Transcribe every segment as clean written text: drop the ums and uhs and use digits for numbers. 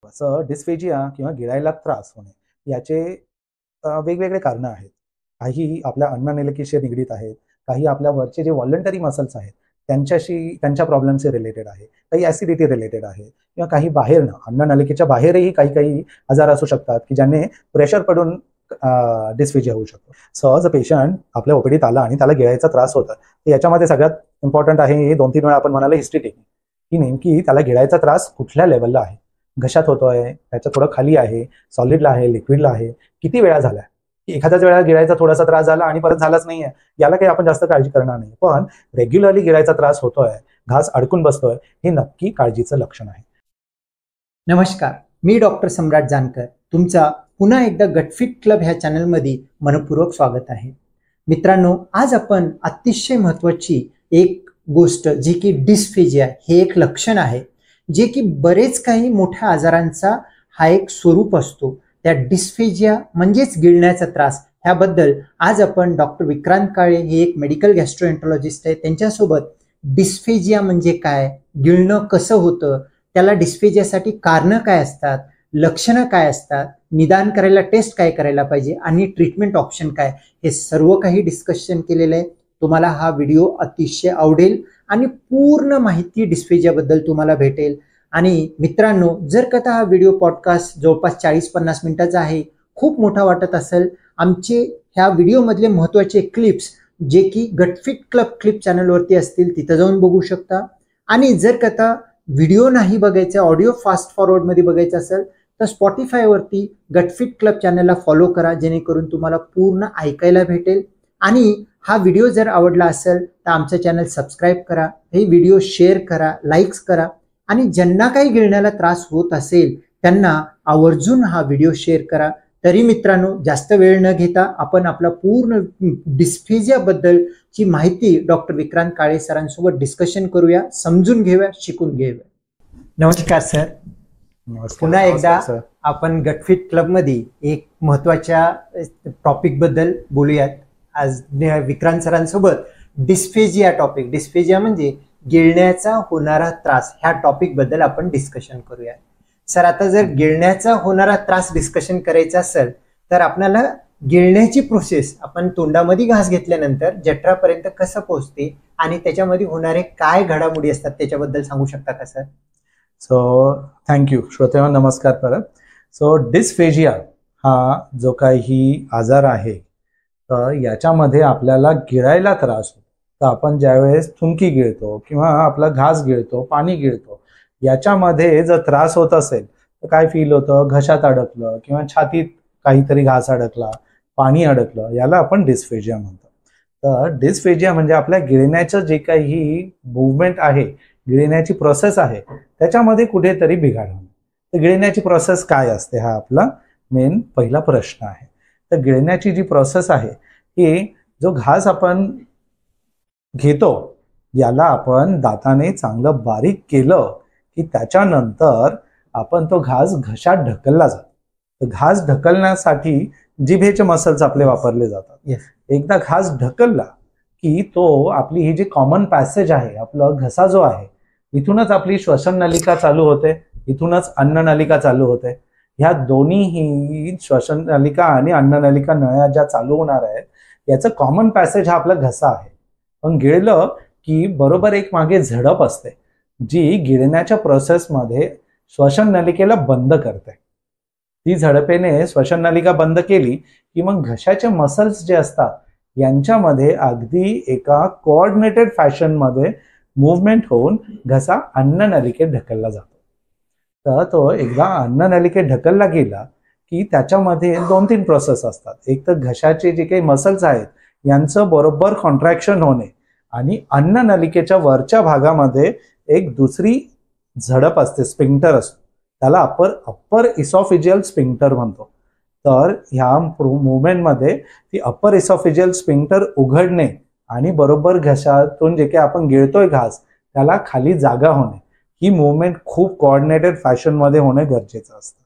असं डिस्फेजिया किंवा गिळायला त्रास होणे याचे वेगवेगळे कारणं आहेत. काही आपल्या अन्ननलिकेशी निगडीत आहेत, काही आपल्या वरचे जे व्हॉलंटरी मसल्स आहेत त्यांच्या प्रॉब्लेमशी रिलेटेड आहे, काही ॲसिडिटी रिलेटेड आहे किंवा काही बाहेरनं अन्ननलिकेच्या बाहेरही काही काही आजार असू शकतात की ज्याने प्रेशर पडून डिस्फेजिया होऊ शकतो. सहज पेशंट आपल्या ओपीडीत आला आणि त्याला गिळायचा त्रास होता, तर याच्यामध्ये सगळ्यात इम्पॉर्टंट आहे हे 2-3 वेळा आपण म्हणाले हिस्ट्री टेकिंग, की नेमकी त्याला गिळायचा त्रास कुठल्या लेवलला आहे, घशात होतोय, त्याच्या थोडं खाली आहे, सॉलिडला आहे, लिक्विडला आहे, किती वेळा झाला, की एखाद्याच वेळा गिळायचा थोडासा त्रास झाला आणि परत झालाच नाहीये, याला काही आपण जास्त काळजी करणार नाही. पण रेग्युलरली गिळायचा त्रास होतोय, घास अडकून बसतोय, हे नक्की काळजीचं लक्षण आहे. नमस्कार, मी डॉक्टर सम्राट जानकर, तुमचा पुन्हा एकदा गटफिट क्लब ह्या चॅनलमध्ये मनपूर्वक स्वागत आहे. मित्रांनो, आज आपण अतिशय महत्त्वाची एक गोष्ट जी की डिस्फेजिया हे एक लक्षण आहे, जे की बरेच काही मोठ्या आजारांचा हा एक स्वरूप असतो. त्या डिस्फेजिया म्हणजेच गिळण्याचा त्रास ह्याबद्दल आज आपण डॉक्टर विक्रांत काळे हे एक मेडिकल गॅस्ट्रोएंटरोलॉजिस्ट आहे, त्यांच्यासोबत डिस्फेजिया म्हणजे काय, गिळणं कसं होतं, त्याला डिस्फेजियासाठी कारणं काय असतात, लक्षणं काय असतात, निदान करायला टेस्ट काय करायला पाहिजे आणि ट्रीटमेंट ऑप्शन काय, हे सर्व काही डिस्कशन केलेलं आहे. तुम्हाला हा व्हिडिओ अतिशय आवडेल आणि पूर्ण माहिती डिस्फेजियाबद्दल तुम्हाला भेटेल. आणि मित्रांनो, जर का हा व्हिडिओ पॉडकास्ट जवळपास 40-50 मिनिटाचा आहे, खूप मोठा वाटत असेल, आमचे ह्या व्हिडिओमधले महत्त्वाचे क्लिप्स जे की गटफिट क्लब क्लिप चॅनलवरती असतील तिथं जाऊन बघू शकता. आणि जर का व्हिडिओ नाही बघायचा, ऑडिओ फास्ट फॉरवर्डमध्ये बघायचं असेल तर स्पॉटिफायवरती गटफिट क्लब चॅनलला फॉलो करा, जेणेकरून तुम्हाला पूर्ण ऐकायला भेटेल. आणि हा व्हिडिओ जर आवडला असेल तर आमचं चॅनल सबस्क्राईब करा, हे व्हिडिओ शेअर करा, लाईक्स करा. आणि ज्यांना काही गिळण्याला त्रास होत असेल त्यांना आवर्जून हा व्हिडिओ शेअर करा. तरी मित्रांनो, जास्त वेळ न घेता आपण आपला पूर्ण डिस्फेजियाबद्दलची माहिती डॉक्टर विक्रांत काळे सरांसोबत डिस्कशन करूया, समजून घेऊया, शिकून घेऊया. नमस्कार सर. पुन्हा एकदा आपण गटफिट क्लबमध्ये एक महत्त्वाच्या टॉपिक बद्दल बोलूयात. आज विक्रांत सरांसोबत डिस्फेजिया टॉपिक, डिस्फेजिया म्हणजे गिळण्याचा होणारा त्रास, ह्या टॉपिक बद्दल आपण डिस्कशन करूया. सर, आता जर गिळण्याचा होणारा त्रास डिस्कशन करायचा असेल तर आपल्याला गिळण्याची प्रोसेस, आपण तोंडामध्ये घास घेतल्यानंतर जठरापर्यंत कसं पोहोचते आणि त्याच्यामध्ये होणारे काय घडामोडी असतात त्याच्याबद्दल सांगू शकता का सर? So thank you. श्रोतेहो नमस्कार परत. सो डिस्फेजिया हा जो काही आजार आहे तर याच्यामध्ये आपल्याला गिळायला त्रास होतो. तर आपण ज्यावेळेस थुंकी गिळतो किंवा आपला घास गिळतो, पाणी गिळतो, याच्यामध्ये जर त्रास होत असेल तर काय फील होतं, घशात अडकलं किंवा छातीत काहीतरी घास अडकला, पाणी अडकलं, याला आपण डिस्फेजिया म्हणतो. तर डिस्फेजिया म्हणजे आपल्या गिळण्याचं जे काही मुवमेंट आहे, गिळण्याची प्रोसेस आहे, त्याच्यामध्ये कुठेतरी बिघाड होणे. तर गिळण्याची प्रोसेस काय असते हा आपला मेन पहिला प्रश्न आहे. तर गिळण्याची जी प्रोसेस आहे ही जो घास आपण घेतो याला आपण दाताने चांगलं बारीक केलं की त्याच्यानंतर आपण तो घास घशात ढकलला जातो. तर घास ढकलण्यासाठी जिभेचे मसल्स आपले वापरले जातात. एकदा घास ढकलला की तो आपली ही जी कॉमन पॅसेज आहे, आपला घसा जो आहे, इथूनच आपली श्वसन नलिका चालू होते, इथूनच अन्न नलिका चालू होते. ह्या दोन्हीही श्वसन नलिका आणि अन्न नलिका नळ्या ज्या चालू होणार आहेत याचं कॉमन पॅसेज हा आपला घसा आहे. पण गिळलं की बरोबर एक मागे झडप असते जी गिळण्याच्या प्रोसेसमध्ये श्वसन नलिकेला बंद करते. ती झडपेने श्वसन नलिका बंद केली की मग घशाचे मसल्स जे असतात यांच्यामध्ये अगदी एका कोऑर्डिनेटेड फॅशनमध्ये मूव्हमेंट होऊन घसा अन्न नलिकेत ढकलला जातो. तर तो एकदा अन्न नलिकेत ढकलला गेला की त्याच्यामध्ये 2-3 प्रोसेस असतात. एक तर घशाचे जे काही मसल्स आहेत यांचं बरोबर कॉन्ट्रॅक्शन होणे आणि अन्न नलिकेच्या वरच्या भागामध्ये एक दुसरी झडप असते, स्पिंक्टर असतो, त्याला अप्पर इसॉफिजियल स्पिंक्टर म्हणतो. तर ह्या मुवमेंटमध्ये ती अप्पर इसॉफिजियल स्पिंक्टर उघडणे आणि बरोबर घशातून जे काही आपण गिळतोय घास त्याला खाली जागा होणे, ही मुवमेंट खूप कोऑर्डिनेटेड फॅशनमध्ये होणे गरजेचं असतं.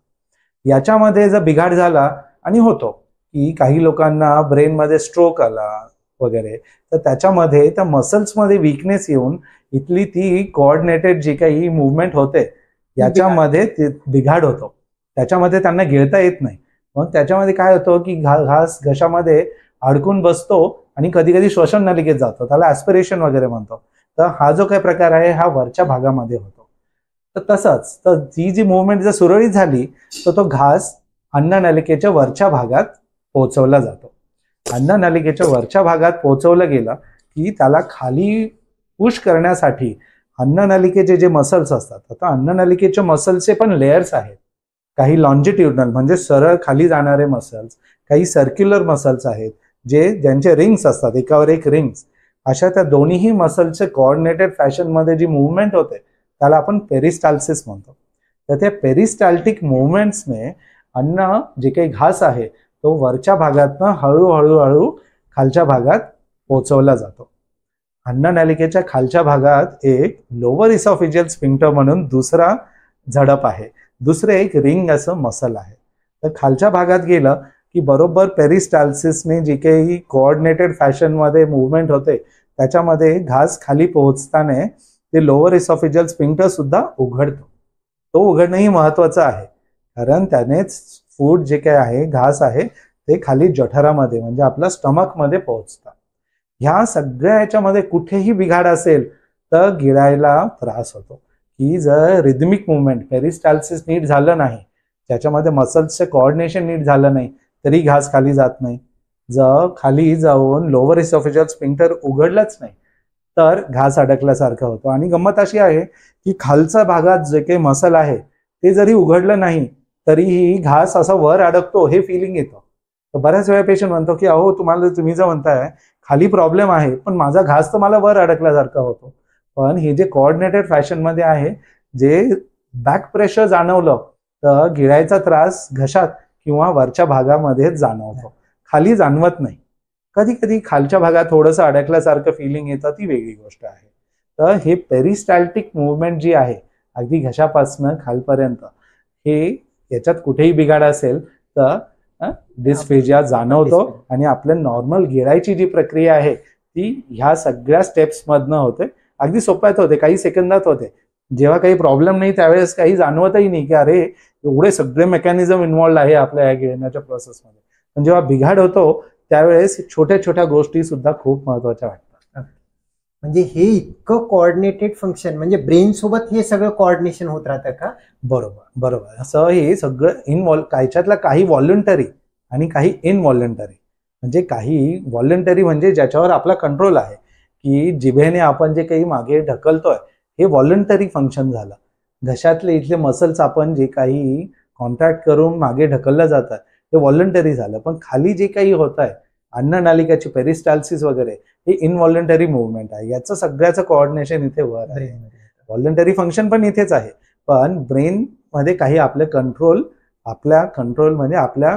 याच्यामध्ये जर बिघाड झाला आणि होतो की काही लोकांना ब्रेनमध्ये स्ट्रोक आला वगैरे, तर त्याच्यामध्ये त्या मसल्समध्ये वीकनेस येऊन इथली ती कोऑर्डिनेटेड जी काही मूवमेंट होते याच्यामध्ये बिघाड होतो, त्याच्यामध्ये त्यांना गिळता येत नाही. मग त्याच्यामध्ये काय होतं की घास घशामध्ये अडकून बसतो आणि कधी कधी श्वसन नलिकेत जातो, त्याला ऍस्पिरेशन वगैरे म्हणतो. तर हा जो काही प्रकार आहे हा वरच्या भागामध्ये होतो. तर तसंच तर ही जी मुवमेंट जर सुरळीत झाली तर तो घास अन्ननलिकेच्या वरच्या भागात पोहोचवला जातो. अन्ननलिकेच्या वरच्या भागात पोहोचवलं गेलं की त्याला खाली पुश करण्यासाठी अन्ननलिकेचे जे मसल्स असतात, आता अन्ननलिकेच्या मसल्सचे पण लेयर्स आहेत. काही लॉन्जिट्युडनल म्हणजे सरळ खाली जाणारे मसल्स, काही सर्क्युलर मसल्स आहेत ज्यांचे रिंग्स असतात, एकावर एक रिंग्स. अशा त्या दोन्हीही मसल्सचे कोऑर्डिनेटेड फॅशनमध्ये जी मुवमेंट होते त्याला आपण पेरिस्टाल्सिस म्हणतो. तर त्या पेरिस्टाल्टिक मुवमेंट्सने अन्न जे काही घास आहे तो वरच्या भागातनं हळूहळू खालच्या भागात पोहोचवला जातो. अन्ननलिकेच्या खालच्या भागात एक लोअर इसॉफिजियल स्फिंक्टर म्हणून दुसरा झडप आहे, दुसरे एक रिंग असं मसल आहे. तर खालच्या भागात गेलं की बरोबर पेरिस्टाल्सिसने जी काही कोऑर्डिनेटेड फॅशनमध्ये मुवमेंट होते त्याच्यामध्ये घास खाली पोहोचताना ते लोअर इसॉफिजियल स्फिंक्टर सुद्धा उघडतो. तो उघडणंही महत्वाचं आहे, कारण त्यानेच फूड जे काही आहे, घास आहे, ते खाली जठरामध्ये म्हणजे आपल्या स्टमकमध्ये पोहोचतं. ह्या सगळ्या याच्यामध्ये कुठेही बिघाड असेल तर गिळायला त्रास होतो. की जर रिदमिक मुवमेंट पेरिस्टाल्सिस नीट झालं नाही, त्याच्यामध्ये मसल्सचं कोऑर्डिनेशन नीट झालं नाही तरी घास खाली जात नाही. जर खाली जाऊन लोअर इसॉफिजियल स्फिंक्टर उघडलंच नाही तर घास अडकल्यासारखं होतं. आणि गंमत अशी आहे की खालच्या भागात जे काही मसल आहे ते जरी उघडलं नाही तरीही घास असा वर अडकतो हे फिलिंग येतं. तर बऱ्याच वेळा पेशंट म्हणतो की अहो तुम्ही जर म्हणताय खाली प्रॉब्लेम आहे पण माझा घास तर मला वर अडकल्यासारखा होतो. पण हे जे कोऑर्डिनेटेड फॅशनमध्ये आहे, जे बॅक प्रेशर जाणवलं तर गिळायचा त्रास घशात किंवा वरच्या भागामध्ये जाणवतो, खाली जाणवत नाही. कधी कधी खालच्या भागात थोडंसं अडकल्यासारखं फिलिंग येतं, ती वेगळी गोष्ट आहे. तर हे पेरिस्टाल्टिक मुवमेंट जी आहे अगदी घशापासनं खालपर्यंत, हे याच्यात कुठेही बिघाड असेल तर डिस्फेजिया जाणवतो. आणि आपल्या नॉर्मल गिळायची जी प्रक्रिया आहे ती ह्या सगळ्या स्टेप्स मधनं होते. अगदी सोप्यात होते, काही सेकंदात होते. जेव्हा काही प्रॉब्लेम नाही त्यावेळेस काही जाणवतही नाही की अरे एवढे सगळे मेकॅनिझम इन्व्हॉल्ड आहे आपल्या या गिळण्याच्या प्रोसेसमध्ये. पण जेव्हा बिघाड होतो त्यावेळेस छोट्या छोट्या गोष्टी सुद्धा खूप महत्वाच्या वाटतात. म्हणजे हे इतकं कोऑर्डिनेटेड फंक्शन, म्हणजे ब्रेन सोबत हे सगळं कोऑर्डिनेशन होत राहतं का? बरोबर. असं हे सगळं कायच्यातला काही व्हॉलंटरी आणि काही इनव्हॉलंटरी. म्हणजे काही व्हॉलंटरी म्हणजे ज्याच्यावर आपला कंट्रोल आहे, की जिभेने आपण जे काही मागे ढकलतोय हे व्हॉलंटरी फंक्शन झालं. घशातले इथले मसल्स आपण जे काही कॉन्ट्रॅक्ट करून मागे ढकललं जातात ते व्हॉलंटरी झालं. पण खाली जे काही होत आहे अन्ननालिकाची पेरिस्टाल्सिस वगैरे, हे इनव्हॉलंटरी मुवमेंट आहे. याचं सगळ्याचं कोऑर्डिनेशन इथे वर आहे. व्हॉलंटरी फंक्शन पण इथेच आहे. पण ब्रेन मध्ये काही आपले कंट्रोल म्हणजे आपल्या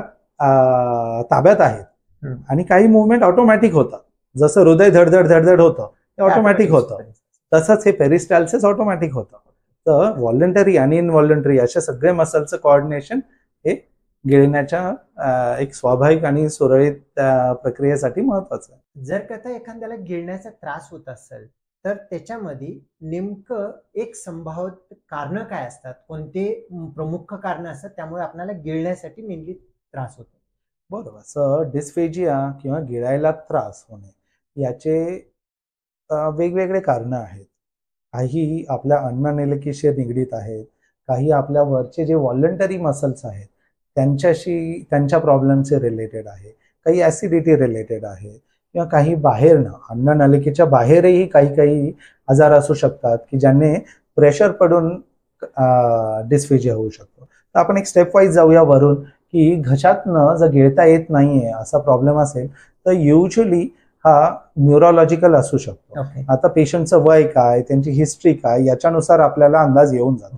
ताब्यात आहेत आणि काही मुवमेंट ऑटोमॅटिक होतात. जसं हृदय धडधड होतं ते ऑटोमॅटिक होतं, तसंच हे पेरिस्टाल्सिस ऑटोमॅटिक होतं. तर व्हॉलंटरी आणि इनव्हॉलंटरी अशा सगळे मसलचं कोऑर्डिनेशन हे गिळण्याच्या एक स्वाभाविक आणि सुरळीत प्रक्रियेसाठी महत्वाचं आहे. जर का एखाद्याला गिळण्याचा त्रास होत असेल तर त्याच्यामध्ये नेमकं एक संभाव्य कारण काय असतात, कोणते प्रमुख कारण असतात त्यामुळे आपल्याला गिळण्यासाठी मेनली त्रास होतो? बरोबर. सो डिस्फेजिया किंवा गिळायला त्रास होणे याचे वेगवेगळे कारणं आहेत. काही आपल्या अन्ननलिकेशी निगडीत आहेत, काही आपल्या वरचे जे व्हॉलंटरी मसल्स आहेत त्यांच्या प्रॉब्लेमचे रिलेटेड आहे, काही ऍसिडिटी रिलेटेड आहे, किंवा काही बाहेरनं अन्ननलिकेच्या बाहेरही काही आजार असू शकतात की ज्याने प्रेशर पडून डिस्फेजिया होऊ शकतो. तर आपण एक स्टेप वाईज जाऊया वरून, की घशातनं जर गिळता येत नाहीये असा प्रॉब्लेम असेल तर युजली हा न्यूरोलॉजिकल असू शकतो. आता पेशंटचं वय काय, त्यांची हिस्ट्री काय याच्यानुसार आपल्याला अंदाज येऊन जातो.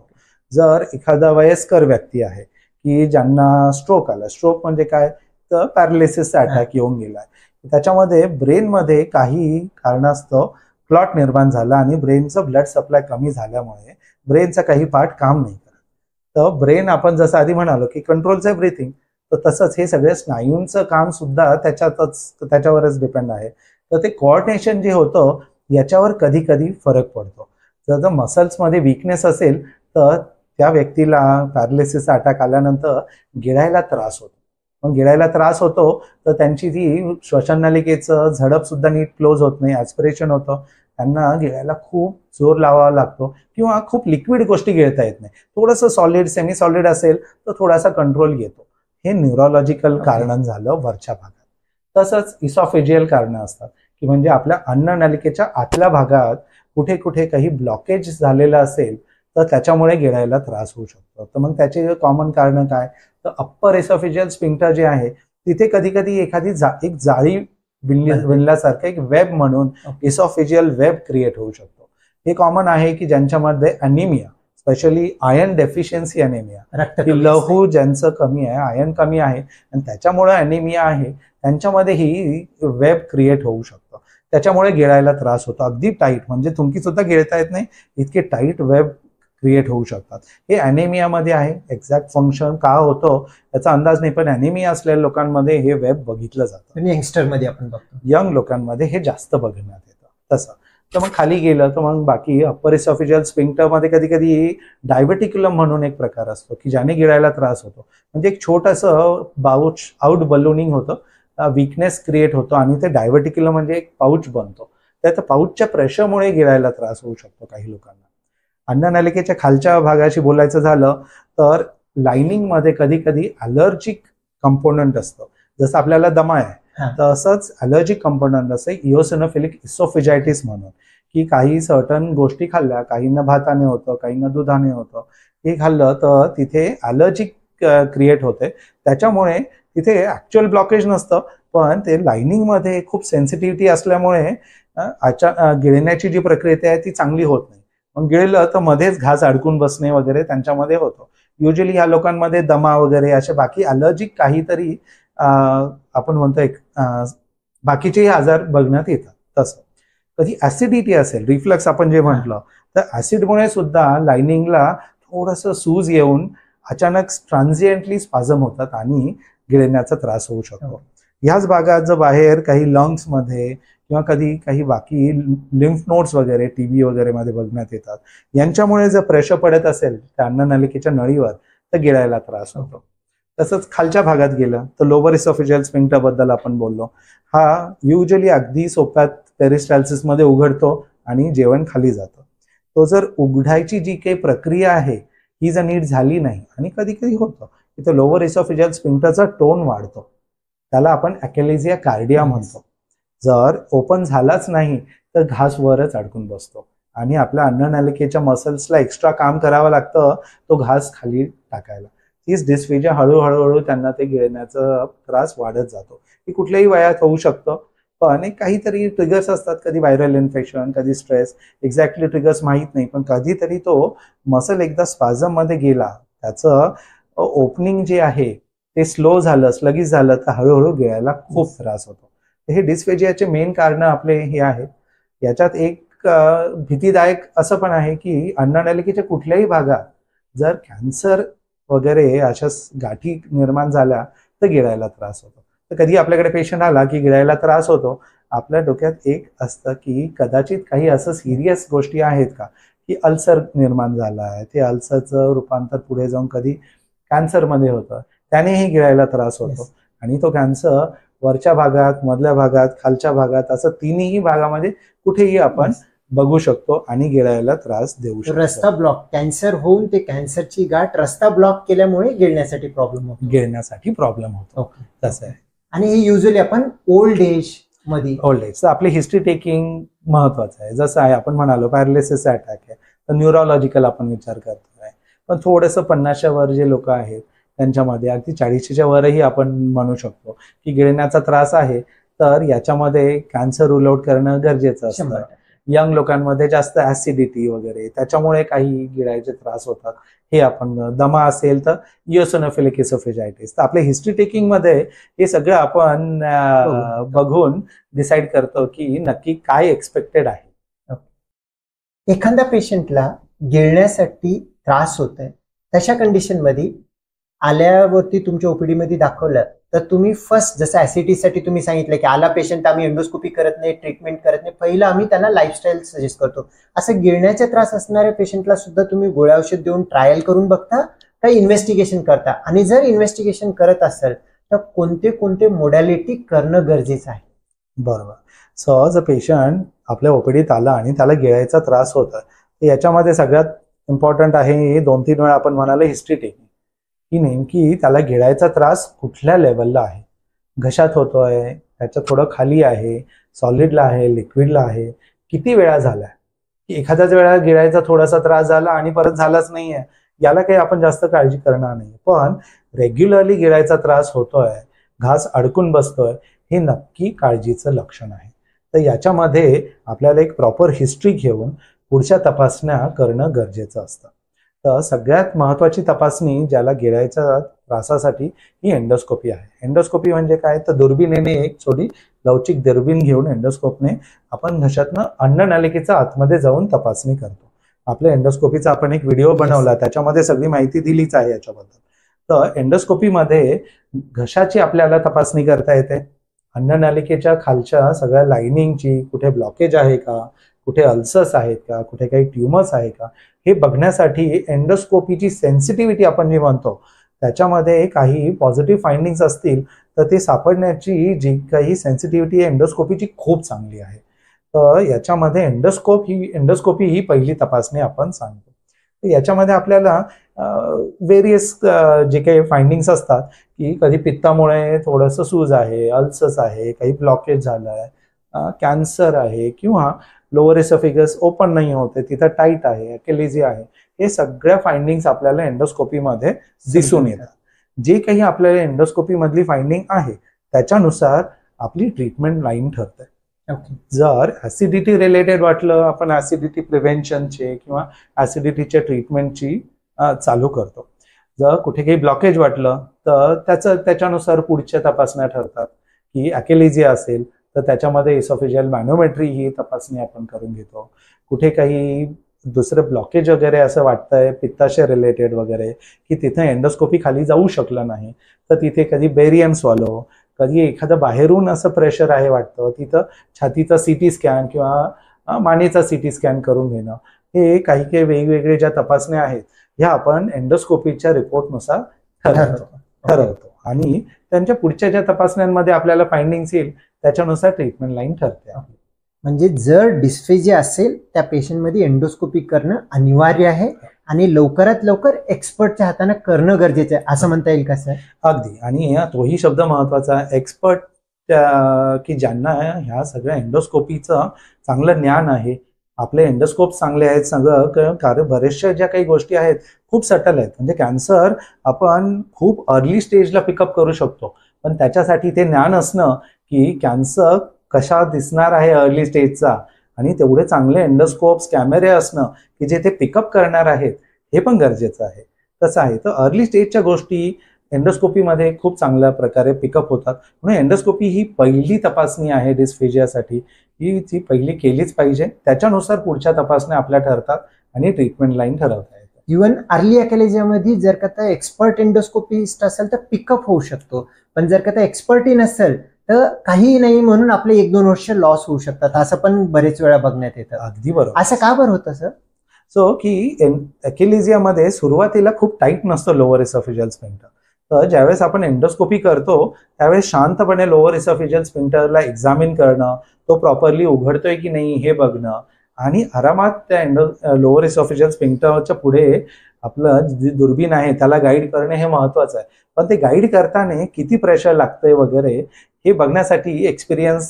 जर एखादा वयस्कर व्यक्ती आहे की ज्यांना स्ट्रोक आला, स्ट्रोक म्हणजे काय तर पॅरालिसिसचा अटॅक येऊन गेलाय, त्याच्यामध्ये ब्रेनमध्ये काही कारणास्तव क्लॉट निर्माण झाला आणि ब्रेनचं ब्लड सप्लाय कमी झाल्यामुळे ब्रेनचा काही पार्ट काम नाही करत. तर ब्रेन आपण जसं आधी म्हणालो की कंट्रोलचं ब्रीथिंग, तर तसंच हे सगळे स्नायूंचं काम सुद्धा त्याच्यावरच डिपेंड आहे. तर ते कोऑर्डिनेशन जे होतं याच्यावर कधी कधी फरक पडतो. जर मसल्समध्ये वीकनेस असेल तर त्या व्यक्तीला पॅरालिसिसचा अटॅक आल्यानंतर गिळायला त्रास होतो. मग गिळायला त्रास होतो तर त्यांची ती श्वसन नलिकेचं झडप सुद्धा नीट क्लोज होत नाही, ॲस्पिरेशन होतं, त्यांना गिळायला खूप जोर लावावा लागतो किंवा खूप लिक्विड गोष्टी गिळता येत नाही. थोडंसं सॉलिड सेमी सॉलिड असेल तर थोडासा कंट्रोल घेतो. हे न्यूरोलॉजिकल कारण झालं वरच्या भागात. तसंच इसॉफेजियल कारणं असतात की म्हणजे आपल्या अन्न नलिकेच्या आतल्या भागात कुठे कुठे काही ब्लॉकेज झालेलं असेल तर त्याच्यामुळे गिळायला त्रास होऊ शकतो. तर मग त्याचे कॉमन कारण काय, तर अप्पर एसॉफेजियल स्फिंक्टर जे आहे तिथे कधी कधी एखादी एक जाळी विणल्यासारखं एक वेब म्हणून एसॉफेजियल वेब क्रिएट होऊ शकतो. हे कॉमन आहे की ज्यांच्यामध्ये anaemia, specially iron deficiency anaemia, लहू ज्यांचं कमी आहे, आयर्न कमी आहे आणि त्याच्यामुळे अॅनिमिया आहे, त्यांच्यामध्ये ही वेब क्रिएट होऊ शकतो. त्याच्यामुळे गिळायला त्रास होतो. अगदी टाईट, म्हणजे तुमकी सुद्धा गिळता येत नाही इतके टाईट वेब क्रिएट होऊ शकतात. हे अॅनिमियामध्ये आहे. एक्झॅक्ट फंक्शन का होतं याचा अंदाज नाही, पण अॅनिमिया असलेल्या लोकांमध्ये हे वेब बघितलं जातं. यंगस्टरमध्ये आपण बघतो, यंग लोकांमध्ये हे जास्त बघण्यात येतं. तसं तर मग खाली गेलं तर मग बाकी अप्पर एसॉफेजियल स्फिंक्टरमध्ये कधी कधी डायव्हर्टिक्युलम म्हणून एक प्रकार असतो की ज्याने गिळायला त्रास होतो. म्हणजे एक छोटंसं बाउच आउट बलूनिंग होतं, वीकनेस क्रिएट होतो आणि ते डायव्हर्टिक्युलम म्हणजे एक पाऊच बनतो. त्या पाऊचच्या प्रेशरमुळे गिळायला त्रास होऊ शकतो काही लोकांना. अन्ननलिकेच्या खालच्या भागाशी बोलायचं झालं तर लाइनिंगमध्ये कधी कधी अलर्जिक कंपोनंट असतं. जसं आपल्याला दमा आहे तसंच अलर्जिक कंपोनंट असतं इओसिनोफिलिक इसोफेजायटिस म्हणून, की काही सर्टन गोष्टी खाल्ल्या, काहींना भाताने होतं, काहींना दुधाने होतं, हे खाल्लं तर तिथे अलर्जिक क्रिएट होते. त्याच्यामुळे तिथे ऍक्च्युअल ब्लॉकेज नसतं पण ते लाइनिंगमध्ये खूप सेन्सिटिव्हिटी असल्यामुळे गिळण्याची जी प्रक्रिया आहे ती चांगली होत नाही. मग गिळलं तर मध्येच घास अडकून बसणे वगैरे त्यांच्यामध्ये होतं. युजली ह्या लोकांमध्ये दमा वगैरे असे बाकी अलर्जिक काहीतरी आपण म्हणतो एक बाकीचेही आजार बघण्यात येतात. तसं कधी ऍसिडिटी असेल, रिफ्लक्स आपण जे म्हटलं, तर ऍसिडमुळे सुद्धा लाइनिंगला थोडंसं सूज येऊन अचानक ट्रान्झिएंटली स्पाझम होतात आणि गिळण्याचा त्रास होऊ शकतो. ह्याच भागात जर बाहेर काही लंग्समध्ये किंवा कधी काही बाकी लिम्फ नोड्स वगैरे टीबी वगैरे मध्ये बघण्यात येतात. यांच्यामुळे जर प्रेशर पडत असेल त्या अन्ननलिकेच्या नळीवर तर गिळायला त्रास होतो. तसंच खालच्या भागात गेलं तर लोअर इसॉफेजियल स्फिंक्टर बद्दल आपण बोललो. हा युजली अगदी सोप्यात पेरिस्टाल्सिस मध्ये उघडतो आणि जेवण खाली जातं. तो जर उघडायची जी काही प्रक्रिया आहे ही जर नीट झाली नाही आणि कधी कधी होतं की तो लोअर इसॉफेजियल स्फिंक्टरचा टोन वाढतो, त्याला आपण अॅकेलेझिया कार्डिया म्हणतो. जर ओपन झालाच नाही तर घास वरच अडकून बसतो आणि आपल्या अन्ननलिकेच्या मसल्सला एक्स्ट्रा काम करावं लागतं तो घास खाली टाकायला. तीच डिस्फेजिया हळूहळू त्यांना ते गिळण्याचा त्रास वाढत जातो. ही कुठल्याही वयात होऊ शकतं, पण काहीतरी ट्रिगर्स असतात, कधी व्हायरल इन्फेक्शन, कधी स्ट्रेस, एक्झॅक्टली ट्रिगर्स माहीत नाही, पण कधीतरी तो मसल एकदा स्पाझम मध्ये गेला, त्याचं ओपनिंग जे आहे ते स्लो झालं, स्लगिश झालं तर हळूहळू गिळायला खूप त्रास होतो. हे डिस्फेजियाचे मेन कारण आपले हे आहेत. याच्यात एक भीतीदायक असं पण आहे की अन्ननलिकेच्या कुठल्याही भागात जर कॅन्सर वगैरे अशा गाठी निर्माण झाल्या तर गिळायला त्रास होतो. तर कधी आपल्याकडे पेशंट आला की गिळायला त्रास होतो, आपल्या डोक्यात एक असतं की कदाचित काही असं सिरियस गोष्टी आहेत का, की अल्सर निर्माण झाला आहे, ते अल्सरचं रूपांतर पुढे जाऊन कधी कॅन्सरमध्ये होतं, त्यानेही गिळायला त्रास होतो. आणि तो कॅन्सर वरच्या भागात, मधल्या भागात, खालच्या भागात असं तिन्ही भागामध्ये कुठेही आपण बघू शकतो आणि गिळायला त्रास देऊ शकतो. रस्ता ब्लॉक, कॅन्सर होऊन ते कॅन्सरची गाठ रस्ता ब्लॉक केल्यामुळे गिळण्यासाठी प्रॉब्लेम होतो. तसं आहे. आणि हे युजली आपण ओल्ड एज तर आपली हिस्ट्री टेकिंग महत्वाचं आहे. जसं आहे आपण म्हणालो पॅरालिसिसचा अटॅक आहे तर न्यूरोलॉजिकल आपण विचार करतोय, पण थोडंसं 50च्या वर जे लोक आहेत त्यांच्यामध्ये अगदी 40च्या वरही आपण म्हणू शकतो की गिळण्याचा त्रास आहे, तर याच्यामध्ये कॅन्सर रूल आउट करणं गरजेचं असतं. यंग लोकांमध्ये जास्त ऍसिडिटी वगैरे त्याच्यामुळे काही गिळायचे त्रास होतात. हे आपण दमा असेल तर इओसिनोफिलिक इसोफेजायटिस. तर आपल्या हिस्ट्री टेकिंग मध्ये हे सगळं आपण बघून डिसाईड करतो की नक्की काय एक्सपेक्टेड आहे. एखाद्या पेशंटला गिळण्यासाठी त्रास होत आहे, तशा कंडिशन मध्ये आल्यावरती तुमच्या ओपीडी मध्ये दाखवलं तर तुम्ही फर्स्ट जसं ऍसिडिटीसाठी तुम्ही सांगितलं की आला पेशंट आम्ही एंडोस्कोपी करत नाही, ट्रीटमेंट करत नाही, पहिलं आम्ही त्यांना लाईफस्टाईल सजेस्ट करतो. असं गिळण्याचा त्रास असणाऱ्या पेशंटला सुद्धा तुम्ही गोळ्या औषध देऊन ट्रायल करून बघता का इन्व्हेस्टिगेशन करता? आणि जर इन्व्हेस्टिगेशन करत असेल तर कोणते कोणते मोडॅलिटी करणं गरजेचं आहे? बरोबर. सहज पेशंट आपल्या ओपीडीत आला आणि त्याला गिळायचा त्रास होता, याच्यामध्ये सगळ्यात इम्पॉर्टंट आहे 2-3 वेळा आपण म्हणाले हिस्ट्री टेक्निक, की नेमकी त्याला गिळायचा त्रास कुठल्या लेवलला आहे, घशात होतोय, त्याच्या थोडं खाली आहे, सॉलिडला आहे, लिक्विडला आहे, किती वेळा झालाय, की एखाद्याच वेळा गिळायचा थोडासा त्रास झाला आणि परत झालाच नाहीये, याला काही आपण जास्त काळजी करणार नाही. पण रेग्युलरली गिळायचा त्रास होतोय, घास अडकून बसतोय, हे नक्की काळजीचं लक्षण आहे. तर याच्यामध्ये आपल्याला एक प्रॉपर हिस्ट्री घेऊन पुढच्या तपासण्या करणं गरजेचं असतं. तर सगळ्यात महत्त्वाची तपासणी ज्याला गिळायच्या त्रासासाठी ही एंडोस्कोपी आहे. एंडोस्कोपी म्हणजे काय, तर दुर्बिणीने एक छोटी लवचिक दुर्बीण घेऊन एंडोस्कोपने आपण घशातनं अन्ननलिकेच्या आतमध्ये जाऊन तपासणी करतो. आपल्या एंडोस्कोपीचा आपण एक व्हिडिओ बनवला, त्याच्यामध्ये सगळी माहिती दिलीच आहे याच्याबद्दल. तर एंडोस्कोपीमध्ये घशाची आपल्याला तपासणी करता येते, अन्ननलिकेच्या खालच्या सगळ्या लाइनिंगची, कुठे ब्लॉकेज आहे का, कुठे अल्सर्स आहेत का, कुठे काही ट्युमर्स आहे का, हे बघण्यासाठी एंडोस्कोपीची सेन्सिटिव्हिटी आपण जी म्हणतो त्याच्यामध्ये काही पॉझिटिव्ह फाइंडिंग्स असतील तर ते सापडण्याची जी काही सेन्सिटिव्हिटी एंडोस्कोपीची खूप चांगली आहे. तर याच्यामध्ये एंडोस्कोपी ही पहिली तपासणी आपण सांगतो. तर याच्यामध्ये आपल्याला वेरियस जे काही फाइंडिंग्स असतात, की कधी पित्तामुळे थोडंसं सूज आहे, अल्सर्स आहे, काही ब्लॉकेज झालाय, कॅन्सर आहे, किंवा लोअर एसोफेगस ओपन नाही होते, तिथं टाईट आहे, अॅकेलेजिया आहे, हे सगळ्या फाइंडिंग्स आपल्याला एंडोस्कोपीमध्ये दिसून येतात. जे काही आपल्याला एंडोस्कोपी मधली फाइंडिंग आहे त्याच्यानुसार आपली ट्रीटमेंट लाईन ठरते. जर ऍसिडिटी रिलेटेड वाटलं, आपण ऍसिडिटी प्रिव्हेंशनचे किंवा ऍसिडिटीच्या ट्रीटमेंटची चालू करतो. जर कुठे काही ब्लॉकेज वाटलं तर त्याच्यानुसार पुढच्या तपासण्या ठरतात, की अॅकेलेजिया असेल तर त्याच्यामध्ये एसोफेजियल मॅनोमेट्री ही तपासणी आपण करून घेतो. कुठे काही दुसरं ब्लॉकेज वगैरे असं वाटतंय पित्ताशी रिलेटेड वगैरे, की तिथे एंडोस्कोपी खाली जाऊ शकलं नाही, तर तिथे कधी बेरियम स्वॅलो, कधी एखादं बाहेरून असं प्रेशर आहे वाटतं, तिथं छातीचा सीटी स्कॅन किंवा मानेचा सीटी स्कॅन करून घेणं, हे काही काही वेगवेगळे ज्या तपासण्या आहेत ह्या आपण एंडोस्कोपीच्या रिपोर्टनुसार ठरवतो. आणि त्यांच्या पुढच्या ज्या तपासण्यांमध्ये आपल्याला फाइंडिंग्स येईल त्याच्यानुसार ट्रीटमेंट लाईन ठरते. म्हणजे जर डिस्फेजिया असेल त्या पेशंटमध्ये एंडोस्कोपी करणं अनिवार्य आहे आणि लवकरात लवकर एक्सपर्टच्या हाताने करणं गरजेचं आहे, असं म्हणता येईल का सर? अगदी. आणि तोही शब्द महत्वाचा, एक्सपर्ट, की ज्यांना ह्या सगळ्या एंडोस्कोपीचं चांगलं ज्ञान आहे. आपले एंडोस्कोप चांगले आहेत सगळं, कारण बरेचशा ज्या काही गोष्टी आहेत खूप सटल आहेत. म्हणजे कॅन्सर आपण खूप अर्ली स्टेजला पिकअप करू शकतो, पण त्याच्यासाठी ते ज्ञान असणं की कॅन्सर कशा दिसणार आहे अर्ली स्टेजचा, आणि तेवढे चांगले एंडोस्कोप्स, कॅमेरे असणं की जे ते पिकअप करणार आहेत, हे पण गरजेचं आहे. तसं आहे. तर अर्ली स्टेजच्या गोष्टी एंडोस्कोपीमध्ये खूप चांगल्या प्रकारे पिकअप होतात. म्हणून एंडोस्कोपी ही पहिली तपासणी आहे डिस्फेजियासाठी, ही ती पहिली केलीच पाहिजे. त्याच्यानुसार पुढच्या तपासण्या आपल्या ठरतात आणि ट्रीटमेंट लाईन ठरवता येतात. इव्हन अर्ली अॅकेलेजियामध्ये जर का त्या एक्सपर्ट एंडोस्कोपिस्ट असेल तर पिकअप होऊ शकतो, पण जर का त्या एक्सपर्टी नसेल तर काही नाही म्हणून आपले 1-2 वर्ष लॉस होऊ शकतात, असं पण बरेच वेळा बघण्यात येतं. अगदी बरोबर. असं का बरं होतं सर? की अॅकेलेजियामध्ये सुरुवातीला खूप टाईट नसतं लोअर एसोफेजियल स्फिंक्टर. तर ज्यावेळेस आपण एंडोस्कोपी करतो त्यावेळेस शांतपणे लोअर एसोफेजियल स्फिंक्टरला एक्झामिन करणं, तो प्रॉपरली उघडतोय की नाही हे बघणं, आणि आरामात त्या लोअर एसोफेजियल स्फिंक्टरच्या पुढे आपलं जी दुर्बीण आहे त्याला गाईड करणे हे महत्वाचं आहे. पण ते गाईड करताना किती प्रेशर लागतंय वगैरे हे बघण्यासाठी एक्सपिरियन्स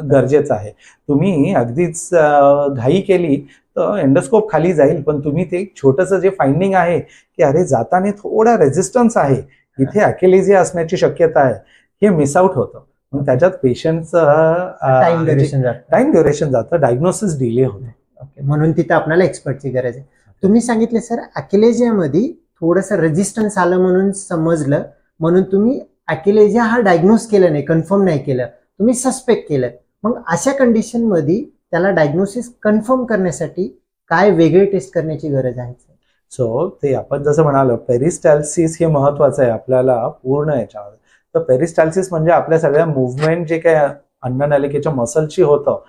गरजेचं आहे. तुम्ही अगदीच घाई केली तर एंडोस्कोप खाली जाईल, पण तुम्ही ते छोटंसं जे फाइंडिंग आहे की अरे जाताना थोडा रेझिस्टन्स आहे, इथे अॅकेलेजिया असण्याची शक्यता आहे, हे मिस आउट होतं. मग त्याच्यात पेशंटचं टाइम ड्युरेशन जातं, डायग्नोसिस डिले होतं. म्हणून तिथे आपल्याला एक्सपर्टची गरज आहे. तुम्ही सांगितले सर अॅकेलेजियामध्ये थोडंसं रेझिस्टन्स आलं म्हणून समजलं, म्हणून तुम्ही अॅकेलेजिया हा डायग्नोस केलं नाही, कन्फर्म नाही केलं, तुम्ही सस्पेक्ट केलं. मग अशा कंडिशनमध्ये त्याला डायग्नोसिस कन्फर्म करण्यासाठी काय वेगळे टेस्ट करण्याची गरज आहे? सो ते आपण जसं म्हणालो पेरिस्टॅल्सिस हे महत्वाचं आहे आपल्याला पूर्ण याच्यामध्ये. तर पेरिस्टॅल्सिस म्हणजे आपल्या सगळ्या मुवमेंट जे काय अन्ननलिकेच्या मसलची होतं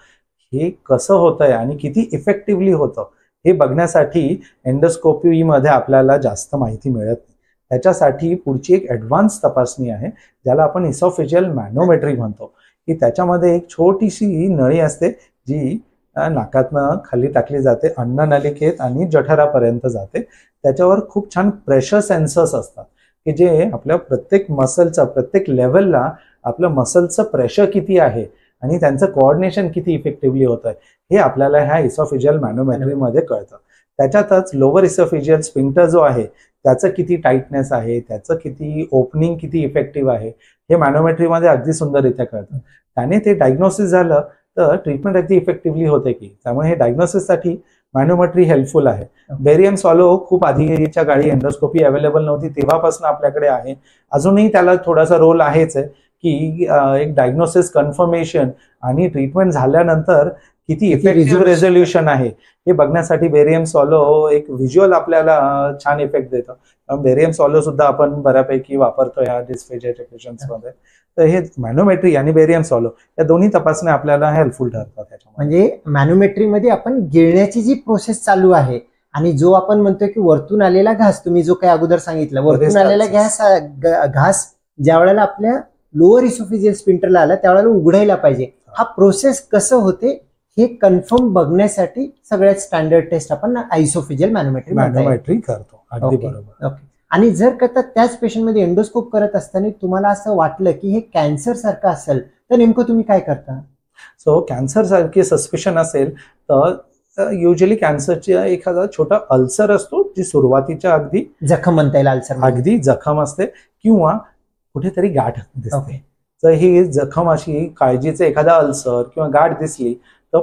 हे कसं होतंय आणि किती इफेक्टिव्हली होतं हे बघण्यासाठी एंडोस्कोपीमध्ये आपल्याला जास्त माहिती मिळत नाही. त्याच्यासाठी पुढची एक ॲडव्हान्स तपासणी आहे ज्याला आपण इसोफेजियल मॅनोमेट्री म्हणतो, की त्याच्यामध्ये एक छोटीशी नळी असते जी नाकातनं खाली टाकली जाते, अन्ननलिकेत आणि जठरापर्यंत जाते. त्याच्यावर खूप छान प्रेशर सेन्सर्स असतात की जे आपल्या प्रत्येक मसलचं प्रत्येक लेवलला आपलं मसलचं प्रेशर किती आहे आणि त्यांचं कोऑर्डिनेशन किती इफेक्टिव्हली होत आहे हे आपल्याला ह्या इसोफेजियल मॅनोमेट्रीमध्ये कळतं. त्याच्यातच लोअर इसोफेजियल स्फिंक्टर जो आहे त्याचं किती टाईटनेस आहे, त्याचं किती ओपनिंग किती इफेक्टिव्ह आहे हे मॅनोमेट्रीमध्ये अगदी सुंदररित्या कळतं. त्याने ते डायग्नोसिस झालं तर ट्रीटमेंट अगदी इफेक्टिव्हली होते की. त्यामुळे हे डायग्नोसिससाठी मॅनोमेट्री हेल्पफुल आहे. बेरियम सॉलो खूप आधीच्या काळी एंडोस्कोपी अवेलेबल नव्हती तेव्हापासून आपल्याकडे आहे. अजूनही त्याला थोडासा रोल आहेच आहे की एक डायग्नोसिस कन्फर्मेशन आणि ट्रीटमेंट झाल्यानंतर किती इफेक्टिव्ह रेझोल्युशन आहे हे बघण्यासाठी बेरियम सॉलो एक व्हिज्युअल आपल्याला छान इफेक्ट देतं. बेरियम सॉलो सुद्धा आपण बऱ्यापैकी वापरतो ह्या डिस्फेजियाच्या पेशंट्समध्ये. तर हे मॅनोमेट्री आणि बेरियम सॉलो या दोन्ही तपासण्या आपल्याला हेल्पफुल ठरतात. म्हणजे मॅनोमेट्रीमध्ये आपण गिळण्याची जी प्रोसेस चालू आहे आणि जो आपण म्हणतोय की वरतून आलेला घास, तुम्ही जो काही अगोदर सांगितलं वरतून आलेला घास ज्या वेळेला आपल्या लोअर इसोफेजियल स्फिंक्टरला आला त्यावेळेला उघडायला पाहिजे. हा प्रोसेस कसं होते हे कन्फर्म बघण्यासाठी सगळ्यात स्टँडर्ड टेस्ट आपण इसोफेजियल मॅनोमेट्री करतो. अगदी बरोबर. ओके. आणि जर करता त्याच पेशंटमध्ये एंडोस्कोप करत असताना तुम्हाला असं वाटलं की हे कॅन्सर सारखं असेल तर नेमकं तुम्ही काय करता? सो कॅन्सर सारखी सस्पिशन असेल तर युजली कॅन्सरची एखादा छोटा अल्सर असतो जी सुरुवातीच्या अगदी जखम म्हणता येईल, अल्सर अगदी जखम असते किंवा कुठेतरी गाठ दिसते. तर ही जखम अशी काळजीचं एखादा अल्सर किंवा गाठ दिसली तर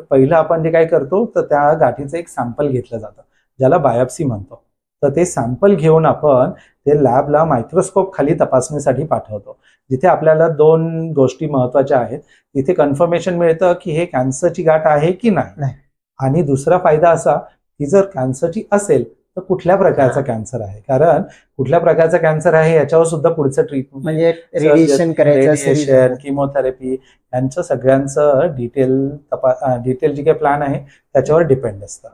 पहिलं आपण जे काय करतो तर त्या गाठीचं एक सॅम्पल घेतलं जातं ज्याला बायोप्सी म्हणतो. तर ते सॅम्पल घेऊन आपण ते लॅबला मायक्रोस्कोप खाली तपासणीसाठी पाठवतो जिथे आपल्याला दोन गोष्टी महत्वाच्या आहेत. तिथे कन्फर्मेशन मिळतं की हे कॅन्सरची गाठ आहे की नाही, आणि दुसरा फायदा असा की जर कॅन्सरची असेल तर कुठल्या प्रकारचा कॅन्सर आहे, कारण कुठल्या प्रकारचा कॅन्सर आहे याच्यावर सुद्धा पुढचं ट्रीटमेंट म्हणजे रेडिएशन करायचं, किमोथेरपी यांचं सगळ्यांचं डिटेल जी काही प्लॅन आहे त्याच्यावर डिपेंड असतं.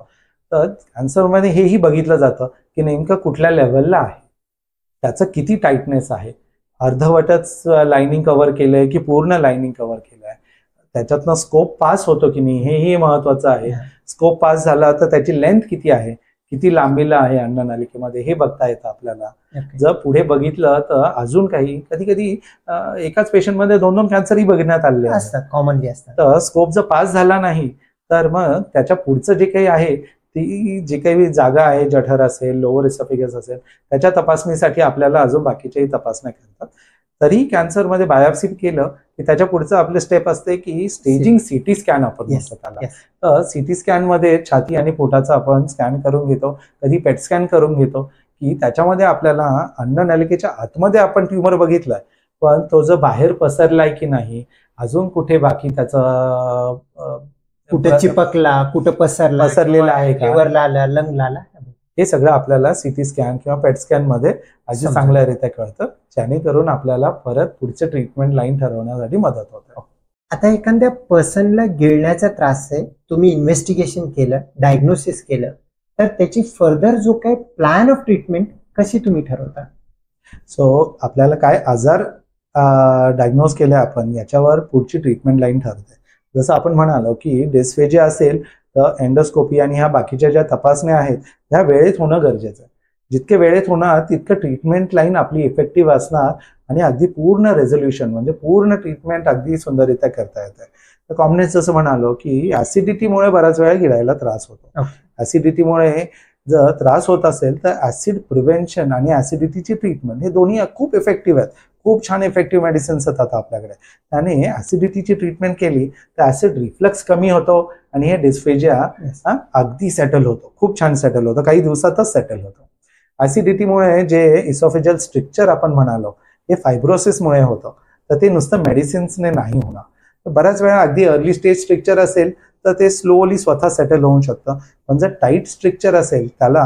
तर कॅन्सरमध्ये हेही बघितलं जातं की नेमकं कुठल्या लेवलला आहे, त्याचं किती टाईटनेस आहे, अर्धवटच लाइनिंग कव्हर केलंय की पूर्ण लाइनिंग कव्हर केलंय, त्याच्यातनं स्कोप पास होतो की नाही हेही महत्वाचं आहे. स्कोप पास झाला तर त्याची लेंथ किती आहे, किती लांबीला आहे अन्ननलिकेमध्ये हे बघता येतं आपल्याला. जर पुढे बघितलं तर अजून काही कधी कधी एकाच पेशंटमध्ये 2-2 कॅन्सरही बघण्यात आलेले असतात, कॉमनली असतात. तर स्कोप जर पास झाला नाही तर मग त्याच्या पुढचं जे काही आहे ती जी काही जागा आहे, जठर असेल, लोअर इसोफेगस असेल, त्याच्या तपासणीसाठी आपल्याला अजून बाकीच्याही तपासण्या करतात. तरी कॅन्सरमध्ये बायोप्सी केलं की त्याच्या पुढचं आपलं स्टेप असते की स्टेजिंग सीटी स्कॅन आपण म्हणतो त्याला. तर सीटी स्कॅन मध्ये छाती आणि पोटाचा आपण स्कॅन करून घेतो, कधी पेट स्कॅन करून घेतो की त्याच्यामध्ये आपल्याला अन्ननलिकेच्या आतमध्ये आपण ट्युमर बघितलाय पण तो जर बाहेर पसरलाय की नाही, अजून कुठे बाकी त्याचा कुठे चिपकला, कुठे पसरलेला आहे, लिव्हरला आला, लंगला आला, हे सगळं आपल्याला सीटी स्कॅन किंवा पेट स्कॅन मध्ये अगदी चांगल्यारीत्या कळतं, जेणेकरून आपल्याला परत पुढचे ट्रीटमेंट लाईन ठरवण्यासाठी मदत होते. आता एखाद्या पर्सनला गिळण्याचा त्रास आहे, तुम्ही इन्व्हेस्टिगेशन केलं, डायग्नोसिस केलं, तर त्याची फर्दर जो काही प्लॅन ऑफ ट्रीटमेंट कशी तुम्ही ठरवता? सो आपल्याला काय आजार डायग्नोज केले आपण याच्यावर पुढची ट्रीटमेंट लाईन ठरते. जसं आपण म्हणालो की डिस्फेजिया असेल तर एंडोस्कोपी आणि ह्या बाकीच्या ज्या तपासण्या आहेत ह्या वेळेत होणं गरजेचं आहे. जितके वेळेत होणार तितकं ट्रीटमेंट लाईन आपली इफेक्टिव्ह असणार आणि अगदी पूर्ण रेझोल्युशन म्हणजे पूर्ण ट्रीटमेंट अगदी सुंदररित्या करता येते. तर कॉमनेस जसं म्हणालो की ऍसिडिटीमुळे बराच वेळा गिळायला त्रास होतो. ऍसिडिटीमुळे जर त्रास होत असेल तर ऍसिड प्रिव्हेन्शन आणि ऍसिडिटीची ट्रीटमेंट हे दोन्ही खूप इफेक्टिव्ह आहेत. खूप छान इफेक्टिव्ह मेडिसिन्स येतात आपल्याकडे. त्याने ऍसिडिटीची ट्रीटमेंट केली तर ऍसिड रिफ्लक्स कमी होतो आणि हे डिस्फेजिया अगदी सेटल होतो, खूप छान सेटल होतं, काही दिवसातच सेटल होतं. ऍसिडिटीमुळे जे इसोफेजियल स्ट्रक्चर आपण म्हणालो हे फायब्रोसिसमुळे होतं, तर ते नुसतं मेडिसिन्सने नाही होणार. तर बऱ्याच वेळा अगदी अर्ली स्टेज स्ट्रक्चर असेल तर ते स्लोली स्वतः सेटल होऊ शकतं. पण जर टाईट स्ट्रक्चर असेल त्याला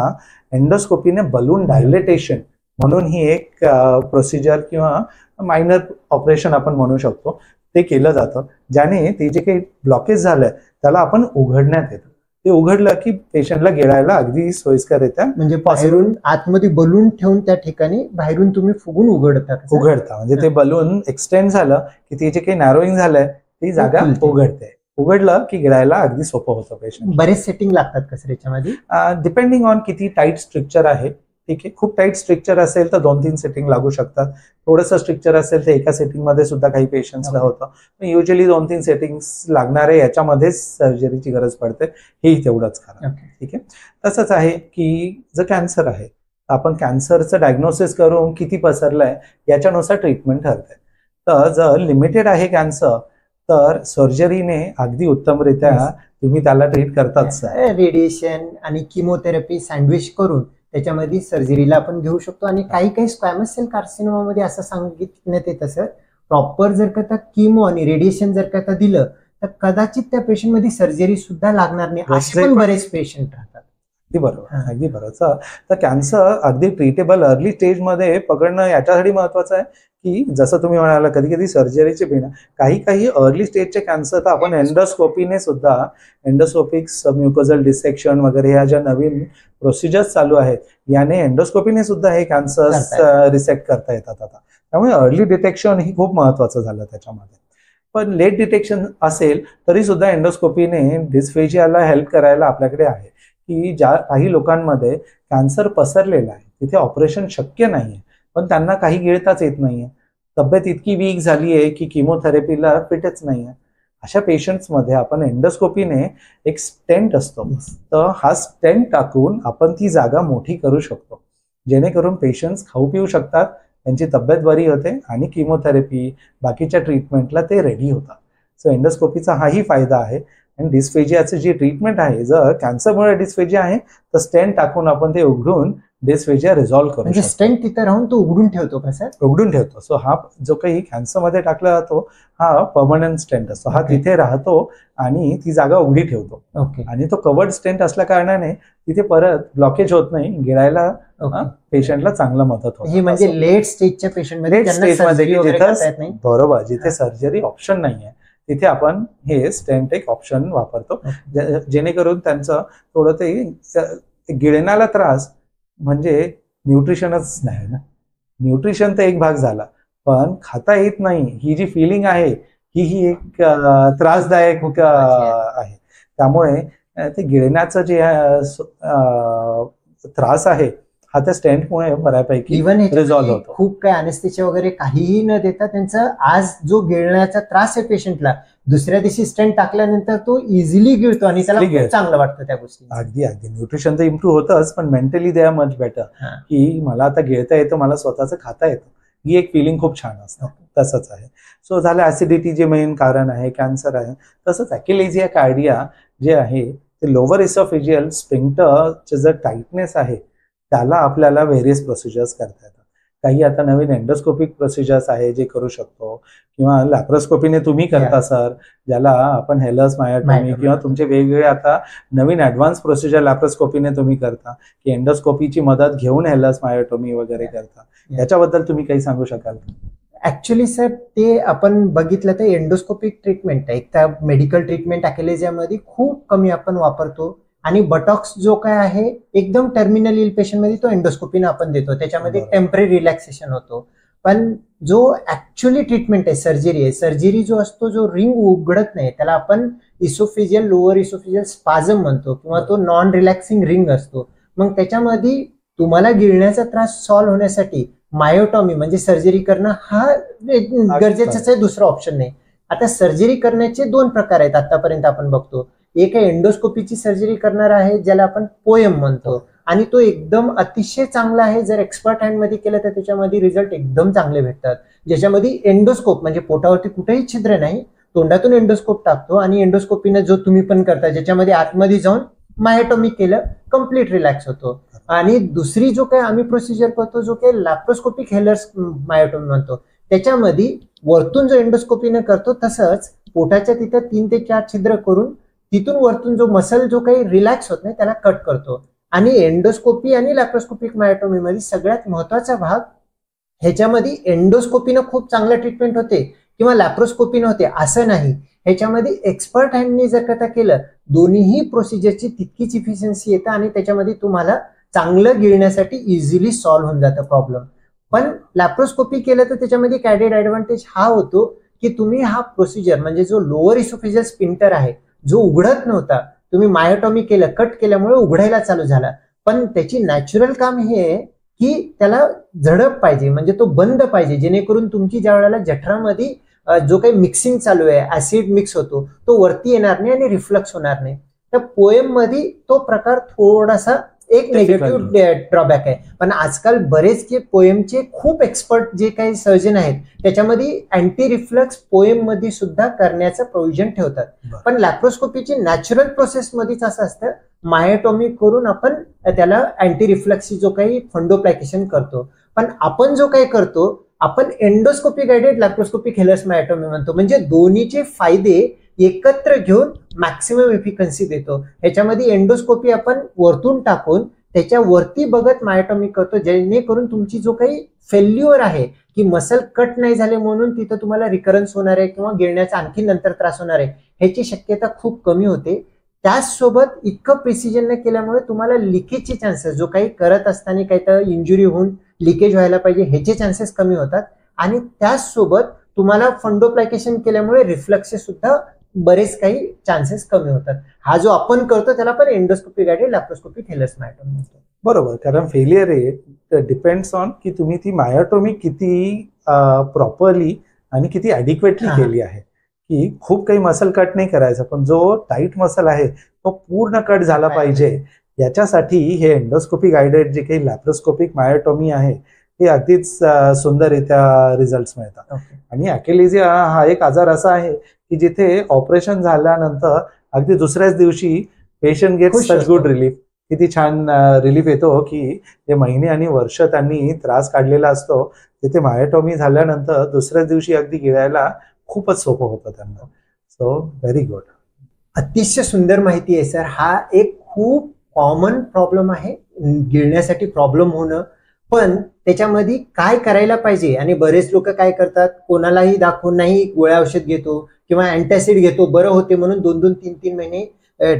एंडोस्कोपीने बलून डायलेटेशन म्हणून ही एक प्रोसिजर किंवा मायनर ऑपरेशन आपण म्हणू शकतो, ते केलं जातं, ज्याने ते जे काही ब्लॉकेज झालंय त्याला आपण उघडण्यात येतं. ते उघडलं की पेशंटला गिळायला अगदी सोयीस्कर येतं. म्हणजे बाहेरून आतमध्ये बलून ठेवून त्या ठिकाणी बाहेरून तुम्ही फुगून उघडता म्हणजे ते बलून एक्सटेंड झालं की ते जे काही नॅरोईंग झालंय ती जागा उघडते. उघडलं की गिळायला अगदी सोपं होतं पेशंट. बरेच सेटिंग लागतात का सर याच्यामध्ये? डिपेंडिंग ऑन किती टाईट स्ट्रक्चर आहे. ठीक आहे, खूप टाईट स्ट्रक्चर असेल तर 2-3 सेटिंग लागू शकतात. थोडंसं स्ट्रक्चर असेल तर एका सेटिंग मध्ये सुद्धा काही पेशंट्सला होतं. युजली 2-3 सेटिंग्स लागणारे याच्यामध्येच सर्जरीची गरज पडते, हेही तेवढंच खरं. ठीक आहे, तसंच आहे की जर कॅन्सर आहे आपण कॅन्सरचं डायग्नोसिस करून किती पसरलंय याच्यानुसार ट्रीटमेंट ठरते. तर जर लिमिटेड आहे कॅन्सर तर सर्जरीने अगदी उत्तमरित्या तुम्ही त्याला ट्रीट करताच. रेडिएशन आणि किमोथेरपी सँडविच करून त्याच्यामध्ये सर्जरीला आपण घेऊ शकतो. आणि काही काही स्क्वॅमस सेल कार्सिनोमामध्ये असं सांगितण्यात येतं सर, प्रॉपर जर का त्या किमो आणि रेडिएशन जर का दिलं तर कदाचित त्या पेशंटमध्ये सर्जरी सुद्धा लागणार नाही, असे पण बरेच पेशंट राहतात. अगदी बरोबर, अगदी बरोबर. तर कॅन्सर अगदी ट्रीटेबल अर्ली स्टेज मध्ये पकडणं याच्यासाठी महत्वाचं आहे की जसं तुम्ही म्हणाला कधी कधी सर्जरीचे बिना काही अर्ली स्टेजचे कॅन्सर तर आपण एंडोस्कोपीने सुद्धा एंडोस्कोपिक म्युकोझल डिसेक्शन वगैरे ह्या ज्या नवीन प्रोसिजर्स चालू आहेत याने एंडोस्कोपीने सुद्धा हे कॅन्सर रिसेक्ट करता येतात आता. त्यामुळे अर्ली डिटेक्शन ही खूप महत्वाचं झालं त्याच्यामध्ये. पण लेट डिटेक्शन असेल तरी सुद्धा एंडोस्कोपीने डिस्फेजियाला हेल्प करायला आपल्याकडे आहे की ज्या काही लोकांमध्ये कॅन्सर पसरलेला आहे तिथे ऑपरेशन शक्य नाहीये पण त्यांना काही गिळताच येत नाहीये, तब्येत इतकी वीक झाली आहे की किमोथेरपीला फिटच नाहीये, अशा पेशंट्समध्ये आपण एंडोस्कोपीने एक स्टेंट असतो तर हा स्टेंट टाकून आपण ती जागा मोठी करू शकतो जेणेकरून पेशंट्स खाऊ पिऊ शकतात, त्यांची तब्येत बरी होते आणि किमोथेरपी बाकीच्या ट्रीटमेंटला ते रेडी होतात. सो एंडोस्कोपीचा हाही फायदा आहे. आणि डिस्फेजियाची जी ट्रीटमेंट आहे जर कॅन्सरमुळे डिस्फेजिया आहे तर स्टेंट टाकून आपण ते उघडून डिस्फेजिया रिझॉल्व्ह करू शकतो. स्टेंट तिथे राहून तो उघडून ठेवतो का सर? उघडून ठेवतो. सो हा जो काही कॅन्सरमध्ये टाकला जातो हा परमनंट स्टेंट असतो. हा तिथे राहतो आणि ती जागा उघडी ठेवतो. आणि तो कवर्ड स्टेंट असल्या कारणाने तिथे परत ब्लॉकेज होत नाही, गिळायला पेशंटला चांगला मदत होते. ही म्हणजे लेट स्टेजच्या पेशंटमध्ये बरोबर, जिथे सर्जरी ऑप्शन नाहीये तिथे आपण हे स्टेंट एक ऑप्शन वापरतो जेणेकरून त्यांचं थोडं ते गिळण्याला त्रास म्हणजे न्यूट्रिशनच नाही ना. न्यूट्रिशन तर एक भाग झाला पण खाता येत नाही ही जी फिलिंग आहे ही एक त्रासदायक आहे. त्यामुळे ते गिळण्याचं जे त्रास आहे हा त्या स्टेंटमुळे बऱ्यापैकी रिझॉल्व्ह होतो. खूप काय अनेस्थेशिया वगैरे काहीही न देता त्यांचा आज जो गिळण्याचा त्रास आहे पेशंटला दुसऱ्या दिवशी स्टेंट टाकल्यानंतर तो इझिली गिळतो आणि त्याला खूप चांगलं वाटतं त्या गोष्टी. अगदी न्यूट्रिशन तर इम्प्रूव्ह होतच पण mentally they are much better की मला आता गिळता येतं, मला स्वतःच खाता येतं, ही एक फिलिंग खूप छान असतं. तसंच आहे. सो झालं ऍसिडिटी जे मेन कारण आहे कॅन्सर आहे. तसंच अॅकिलेजिया कार्डिया जे आहे ते लोअर इसोफेजियल स्फिंक्टरचे जर टाईटनेस आहे त्याला आपल्याला व्हेरियस प्रोसिजर्स करता येतात. काही आता नवीन एंडोस्कोपिक प्रोसिजर्स आहे जे करू शकतो किंवा लॅप्रोस्कोपीने तुम्ही करता सर, ज्याला आपण हेलस मायोटॉमी किंवा तुमचे वेगवेगळे आता नवीन ऍडव्हान्स प्रोसिजर लॅप्रोस्कोपीने तुम्ही करता की एंडोस्कोपीची मदत घेऊन हेलस मायोटॉमी वगैरे करता. याच्याबद्दल तुम्ही काही सांगू शकाल? ऍक्च्युली सर ते आपण बघितलं तर एंडोस्कोपिक ट्रीटमेंट एक तर मेडिकल ट्रीटमेंट अॅकिलेजियामध्ये खूप कमी आपण वापरतो आणि बटॉक्स जो काय आहे एकदम टर्मिनल इल पेशंट मध्ये तो एंडोस्कोपीने आपण देतो, त्याच्यामध्ये टेम्पररी रिलॅक्सेशन होतो. पण जो ऍक्च्युअली ट्रीटमेंट आहे सर्जरी जो असतो जो रिंग उघडत नाही त्याला आपण इसोफेजियल लोअर इसोफेजियल स्पाझम म्हणतो किंवा तो नॉन रिलॅक्सिंग रिंग असतो. मग त्याच्यामध्ये तुम्हाला गिळण्याचा त्रास सॉल्व्ह होण्यासाठी मायोटॉमी म्हणजे सर्जरी करणं हा गरजेचाच आहे, दुसरा ऑप्शन नाही. आता सर्जरी करण्याचे 2 प्रकार आहेत आतापर्यंत आपण बघतो. एक आहे एंडोस्कोपीची सर्जरी करणार आहे ज्याला आपण पोएम म्हणतो आणि तो एकदम अतिशय चांगला आहे. जर एक्सपर्ट हँड मध्ये केलं तर त्याच्यामध्ये रिझल्ट एकदम चांगले भेटतात. ज्याच्यामध्ये एंडोस्कोप म्हणजे पोटावरती कुठेही छिद्र नाही, तोंडातून एंडोस्कोप टाकतो आणि एंडोस्कोपीने जो तुम्ही पण करता ज्याच्यामध्ये आतमध्ये जाऊन मायोटॉमी केलं कम्प्लीट रिलॅक्स होतो. आणि दुसरी जो काही आम्ही प्रोसिजर करतो जो काही लॅप्रोस्कोपिक हेलर्स मायोटॉमी म्हणतो त्याच्यामध्ये वरतून जो एंडोस्कोपीने करतो तसंच पोटाच्या तिथे 3 ते 4 छिद्र करून तिथून वरतून जो मसल जो काही रिलॅक्स होत नाही त्याला कट करतो. आणि एंडोस्कोपी आणि लॅप्रोस्कोपिक मायोटोमी मध्ये सगळ्यात महत्वाचा भाग, ह्याच्यामध्ये एंडोस्कोपीनं खूप चांगलं ट्रीटमेंट होते किंवा लॅप्रोस्कोपीनं होते असं नाही. ह्याच्यामध्ये एक्सपर्ट हँडनी जर का केलं, दोन्हीही प्रोसिजरची तितकीच इफिशियन्सी येतं आणि त्याच्यामध्ये तुम्हाला चांगलं गिळण्यासाठी इझिली सॉल्व्ह होऊन जातं प्रॉब्लेम. पण लॅप्रोस्कोपी केलं तर त्याच्यामध्ये ॲडेड ॲडव्हान्टेज हा होतो की तुम्ही हा प्रोसिजर म्हणजे जो लोअर इसोफेजियल स्पिंटर आहे जो उघडत नव्हता, तुम्ही मायोटॉमी केलं, कट केल्यामुळे उघडायला चालू झाला. पण त्याची नॅचरल काम हे आहे की त्याला झडप पाहिजे, म्हणजे तो बंद पाहिजे, जेणेकरून तुमची ज्या वेळेला जठरामध्ये जो काही मिक्सिंग चालू आहे, ऍसिड मिक्स होतो, तो वरती येणार नाही आणि रिफ्लक्स होणार नाही. तर पोएम मध्ये तो प्रकार थोडासा एक निगेटिव्ह ड्रॉबॅक आहे. पण आजकाल बरेच जे पोएमचे खूप एक्सपर्ट जे काही सर्जन आहेत त्याच्यामध्ये अँटी रिफ्लक्स पोएम मध्ये सुद्धा करण्याचं प्रोव्हिजन ठेवतात. पण लॅप्रोस्कोपीची नॅचरल प्रोसेस मध्येच असं असतं, मायोटॉमी करून आपण त्याला अँटी रिफ्लक्सची जो काही फंडोप्लॅकेशन करतो. पण आपण जो काही करतो आपण endoscopy guided laparoscopic healers myotomy म्हणतो. म्हणजे दोन्हीचे फायदे एकत्र घेऊन मॅक्सिमम एफिकन्सी देतो. ह्याच्यामध्ये एंडोस्कोपी आपण वरतून टाकून त्याच्या वरती बघत मायोटॉमी करतो, जेणेकरून तुमची जो काही फेल्युअर आहे की मसल कट नाही झाले म्हणून तिथं तुम्हाला रिकरन्स होणार आहे किंवा गिळण्याचा आणखी नंतर त्रास होणार आहे, ह्याची शक्यता खूप कमी होते. त्याचसोबत इतकं प्रिसिजन न केल्यामुळे तुम्हाला लिकेजचे चान्सेस, जो काही करत असताना काही तर इंजुरी होऊन लिकेज व्हायला पाहिजे ह्याचे चान्सेस कमी होतात. आणि त्याचसोबत तुम्हाला फंडोप्लॅकेशन केल्यामुळे रिफ्लक्सचे सुद्धा बरेच काही चान्सेस कमी होतात. हा जो आपण करतो त्याला पण endoscopy guided laparoscopic healers myotomy म्हणतो. बरोबर, कारण फेलियर रेट डिपेंड्स ऑन की तुम्ही ती मायोटॉमी किती प्रॉपरली आणि किती ॲडिक्वेटली केली आहे. की खूप काही मसल कट नाही करायचा, पण जो टाईट मसल आहे तो पूर्ण कट झाला पाहिजे. याच्यासाठी हे एंडोस्कोपी गाइडेड जे काही लॅप्रोस्कोपिक मायोटॉमी आहे हे अगदीच सुंदररित्या रिझल्ट मिळतात. आणि अॅकिलेजिया हा एक आजार असा आहे की जिथे ऑपरेशन झाल्यानंतर अगदी दुसऱ्याच दिवशी patient get such good relief. किती छान रिलीफ येतो की जे महिने आणि वर्ष त्यांनी त्रास काढलेला असतो तिथे मायोटॉमी झाल्यानंतर दुसऱ्याच दिवशी अगदी गिळायला खूपच सोपं होतं त्यांना. So very good. अतिशय सुंदर माहिती आहे सर. हा एक खूप कॉमन प्रॉब्लेम आहे गिळण्यासाठी प्रॉब्लेम होणं. पण त्याच्यामध्ये काय करायला पाहिजे, आणि बरेच लोक काय करतात, कोणालाही दाखवून नाही गोळ्या औषध घेतो किंवा अँटॅसिड घेतो, बरं होते म्हणून 2-2, 3-3 महिने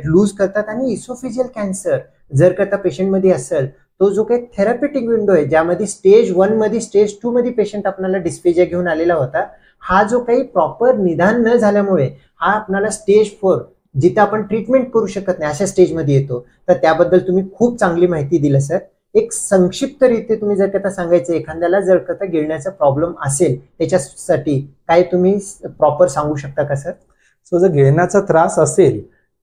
लूज करतात. आणि इसोफेजियल कॅन्सर जर का त्या पेशंटमध्ये असेल, तो जो काही थेरप्युटिक विंडो आहे ज्यामध्ये स्टेज 1 मध्ये स्टेज 2 मध्ये पेशंट आपल्याला डिस्पेजिया घेऊन आलेला होता, हा जो काही प्रॉपर निदान न झाल्यामुळे हा आपल्याला स्टेज 4 जिथे आपण ट्रीटमेंट करू शकत नाही अशा स्टेजमध्ये येतो. तर त्याबद्दल तुम्ही खूप चांगली माहिती दिली सर. एक संक्षिप्तरित्या तुम्ही जर का सांगायचं, एखाद्याला जर का गिळण्याचा प्रॉब्लेम असेल त्याच्यासाठी काय तुम्ही प्रॉपर सांगू शकता का सर? सो जर गिळण्याचा त्रास असेल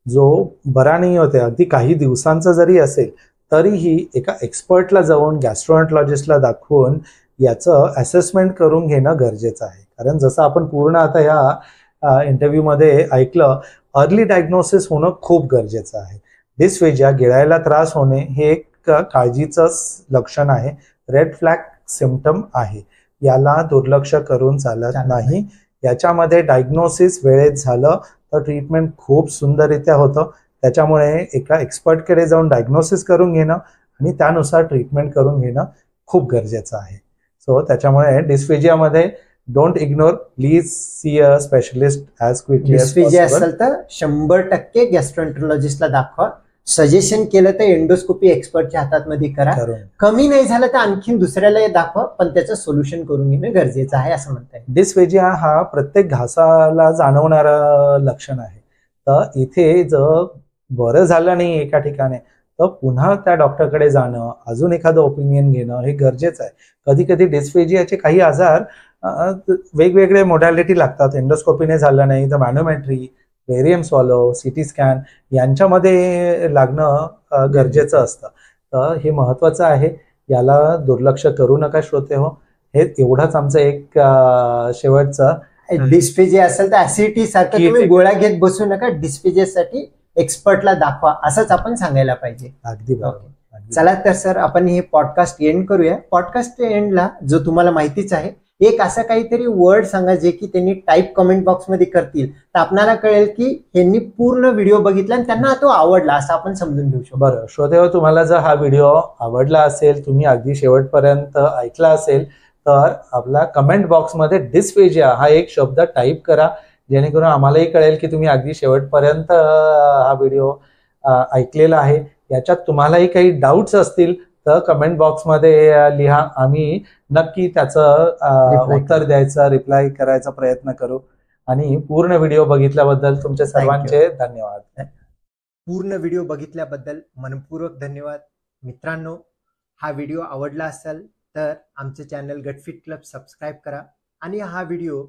जो बरा नाही होते, अगदी काही दिवसांचा जरी असेल, तरीही एका एक्सपर्टला जाऊन गॅस्ट्रोएंटरॉलॉजिस्टला दाखवून याचं असेसमेंट करून घेणं गरजेचं आहे. कारण जसं आपण पूर्ण आता ह्या इंटरव्ह्यूमध्ये ऐकलं, अर्ली डायग्नोसिस होणं खूप गरजेचं आहे. डिस्फेजिया, गिळायला त्रास होणे हे एक काळजीचं लक्षण आहे, रेड फ्लॅग सिम्पटम आहे. याला दुर्लक्ष करून चालत नाही. याच्यामध्ये डायग्नोसिस वेळेत झालं तर ट्रीटमेंट खूप सुंदररित्या होतं. त्याच्यामुळे एका एक्सपर्टकडे जाऊन डायग्नोसिस करून घेणं आणि त्यानुसार ट्रीटमेंट करून घेणं खूप गरजेचं आहे. सो त्याच्यामुळे डिस्फेजियामध्ये don't ignore, please see a specialist as quickly as dysphagia असेल तर 100% गॅस्ट्रोएंटरॉलॉजिस्टला दाखवा. सजेशन केलं तर एंडोस्कोपी एक्सपर्टच्या हातात मध्ये करा. कमी नाही झालं तर आणखीन दुसऱ्याला दाखवा, पण त्याचं सोल्युशन करून घेणं गरजेचं आहे असं म्हणताय. डिस्फेजिया हा प्रत्येक घासाला जाणवणारा लक्षण आहे. तर इथे जर बरं झालं नाही एका ठिकाणी तर पुन्हा त्या डॉक्टरकडे जाणं, अजून एखादं ओपिनियन घेणं हे गरजेचं आहे. कधी कधी डिस्फेजियाचे काही आजार वेगवेगळे मोडॅलिटी लागतात. एंडोस्कोपीने झालं नाही तर मॅनोमेट्री, बेरियम स्वॉलो, सीटी स्कॅन यांच्यामध्ये लागणं गरजेचं असतं. तर हे महत्वाचं आहे, याला दुर्लक्ष करू नका श्रोते हो. हे एवढाच आमचं एक शेवटचं. डिस्फेजिया असेल तर ऍसिडिटी सारखं तुम्ही गोळ्या घेत बसू नका, डिस्फेजियासाठी एक्सपर्टला दाखवा असंच आपण सांगायला पाहिजे. अगदी बरोबर. चला तर सर आपण हे पॉडकास्ट एंड करूया. पॉडकास्ट एंडला जो तुम्हाला माहितीच आहे एक असं काहीतरी वर्ड सांगा जे की त्यांनी टाईप कमेंट बॉक्समध्ये करतील, तर आपल्याला कळेल की यांनी पूर्ण व्हिडिओ बघितला आणि त्यांना तो आवडला असं आपण समजून घेऊ शकतो. बरं श्रोतेहो, तुम्हाला जर हा व्हिडिओ आवडला असेल, तुम्ही अगदी शेवटपर्यंत ऐकला असेल, तर आपला कमेंट बॉक्समध्ये डिस्फेजिया हा एक शब्द टाईप करा, जेणेकरून आम्हालाही कळेल की तुम्ही अगदी शेवटपर्यंत हा व्हिडिओ ऐकलेला आहे. याच्यात तुम्हालाही काही डाऊट्स असतील तर कमेंट बॉक्समध्ये लिहा, आम्ही नक्की त्याचं उत्तर द्यायचं, रिप्लाय करायचा प्रयत्न करू. आणि पूर्ण व्हिडिओ बघितल्याबद्दल तुमचे सर्वांचे धन्यवाद. पूर्ण व्हिडिओ बघितल्याबद्दल मनपूर्वक धन्यवाद. मित्रांनो, हा व्हिडिओ आवडला असेल तर आमचं चॅनल गटफिट क्लब सबस्क्राईब करा आणि हा व्हिडिओ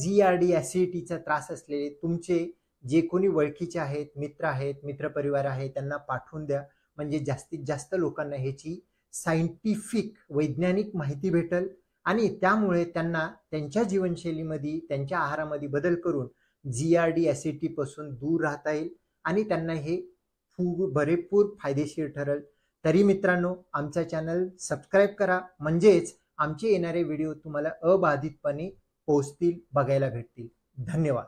GERD ॲसिडिटीचा त्रास असलेले तुमचे जे कोणी ओळखीचे आहेत, मित्र आहेत, मित्रपरिवार आहे, त्यांना पाठवून द्या. म्हणजे जास्तीत जास्त लोकांना ह्याची सायंटिफिक वैज्ञानिक माहिती भेटेल आणि त्यामुळे त्यांना त्यांच्या जीवनशैलीमध्ये, त्यांच्या आहारामध्ये बदल करून GERD ॲसिडिटीपासून दूर राहता येईल आणि त्यांना हे भरपूर फायदेशीर ठरेल. तरी मित्रांनो, आमचा चॅनल सबस्क्राईब करा, म्हणजेच आमचे येणारे व्हिडिओ तुम्हाला अबाधितपणे पोहोचतील, बघायला भेटतील. धन्यवाद.